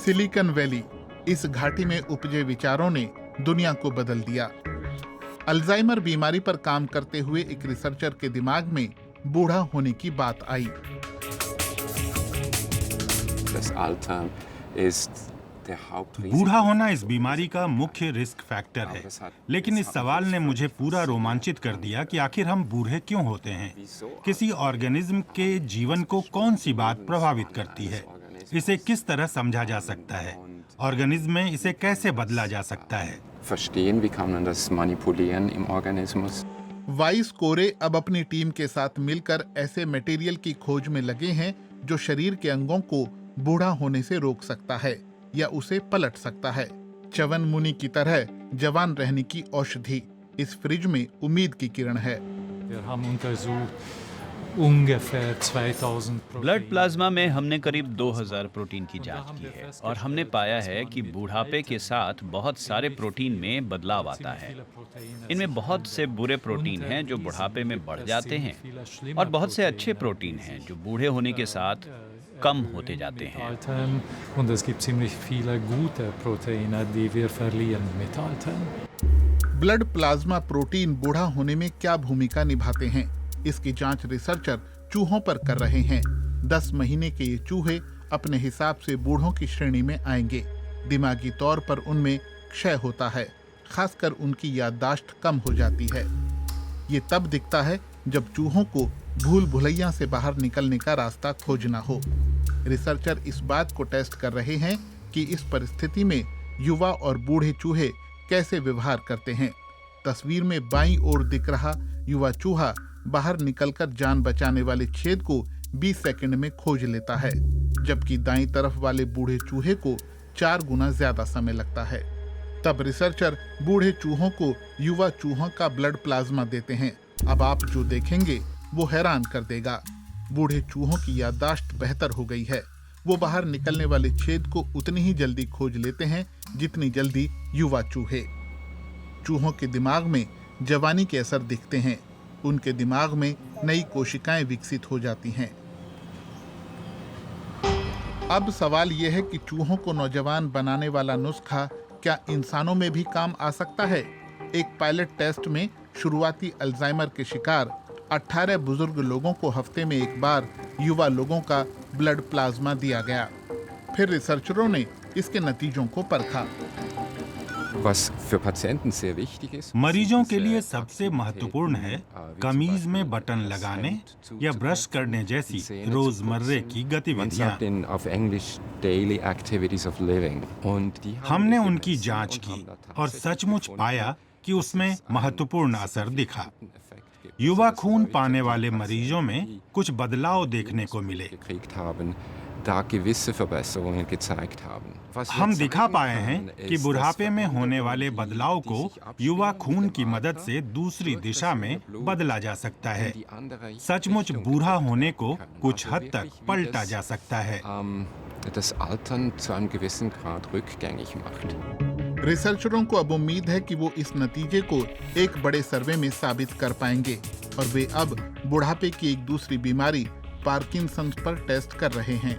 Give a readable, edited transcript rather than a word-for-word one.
Silicon valley, इस घाटी में उपजे विचारों ने दुनिया को बदल दिया। अल्जाइमर बीमारी पर काम करते हुए एक रिसर्चर के दिमाग में बूढ़ा होने की बात आई। बूढ़ा होना इस बीमारी का मुख्य रिस्क फैक्टर है, लेकिन इस सवाल ने मुझे पूरा रोमांचित कर दिया कि आखिर हम बूढ़े क्यों होते हैं। किसी ऑर्गेनिज्म के जीवन को कौन सी बात प्रभावित करती है, इसे किस तरह समझा जा सकता है, ऑर्गेनिज्म में इसे कैसे बदला जा सकता है। वाइस कोरे अब अपनी टीम के साथ मिलकर ऐसे मटेरियल की खोज में लगे हैं जो शरीर के अंगों को बूढ़ा होने से रोक सकता है या उसे पलट सकता है। च्यवन मुनि की तरह जवान रहने की औषधि, इस फ्रिज में उम्मीद की किरण है। ब्लड प्लाज्मा में हमने करीब 2000 प्रोटीन की जांच की है और हमने पाया है कि बुढ़ापे के साथ बहुत सारे प्रोटीन में बदलाव आता है। इनमें बहुत से बुरे प्रोटीन हैं जो बुढ़ापे में बढ़ जाते हैं और बहुत से अच्छे प्रोटीन हैं जो बूढ़े होने के साथ कम होते जाते हैं। ब्लड प्लाज्मा प्रोटीन बूढ़ा होने में क्या भूमिका निभाते हैं, इसकी जांच रिसर्चर चूहों पर कर रहे हैं। 10 महीने के ये चूहे अपने हिसाब से बूढ़ों की श्रेणी में आएंगे। दिमागी तौर पर उनमें क्षय होता है, खासकर उनकी याददाश्त कम हो जाती है। ये तब दिखता है जब चूहों को भूल भुलैया से बाहर निकलने का रास्ता खोजना हो। रिसर्चर इस बात को टेस्ट कर रहे हैं कि इस परिस्थिति में युवा और बूढ़े चूहे कैसे व्यवहार करते हैं। तस्वीर में बाईं ओर दिख रहा युवा चूहा बाहर निकलकर जान बचाने वाले छेद को 20 सेकंड में खोज लेता है, जबकि दाईं तरफ वाले बूढ़े चूहे को 4 गुना ज्यादा समय लगता है। तब रिसर्चर बूढ़े चूहों को युवा चूहों का ब्लड प्लाज्मा देते हैं। अब आप जो देखेंगे वो हैरान कर देगा। बूढ़े चूहों की याददाश्त बेहतर हो गई है। वो बाहर निकलने वाले छेद को उतनी ही जल्दी खोज लेते हैं जितनी जल्दी युवा चूहे। चूहों के दिमाग में जवानी के असर दिखते हैं। उनके दिमाग में नई कोशिकाएं विकसित हो जाती हैं। अब सवाल यह है कि चूहों को नौजवान बनाने वाला नुस्खा क्या इंसानों में भी काम आ सकता है। एक पायलट टेस्ट में शुरुआती अल्जाइमर के शिकार 18 बुजुर्ग लोगों को हफ्ते में एक बार युवा लोगों का ब्लड प्लाज्मा दिया गया। फिर रिसर्चरों ने इसके नतीजों को परखा। मरीजों के लिए सबसे महत्वपूर्ण है कमीज में बटन लगाने या ब्रश करने जैसी रोजमर्रे की गतिविधियां। हमने उनकी जांच की और सचमुच पाया कि उसमें महत्वपूर्ण असर दिखा। युवा खून पाने वाले मरीजों में कुछ बदलाव देखने को मिले। हम दिखा पाए हैं कि बुढ़ापे में होने वाले बदलाव को युवा खून की मदद से दूसरी दिशा में बदला जा सकता है। सचमुच बूढ़ा होने को कुछ हद तक पलटा जा सकता है। रिसर्चरों को अब उम्मीद है कि वो इस नतीजे को एक बड़े सर्वे में साबित कर पाएंगे और वे अब बुढ़ापे की एक दूसरी बीमारी पार्किंसंस पर टेस्ट कर रहे हैं।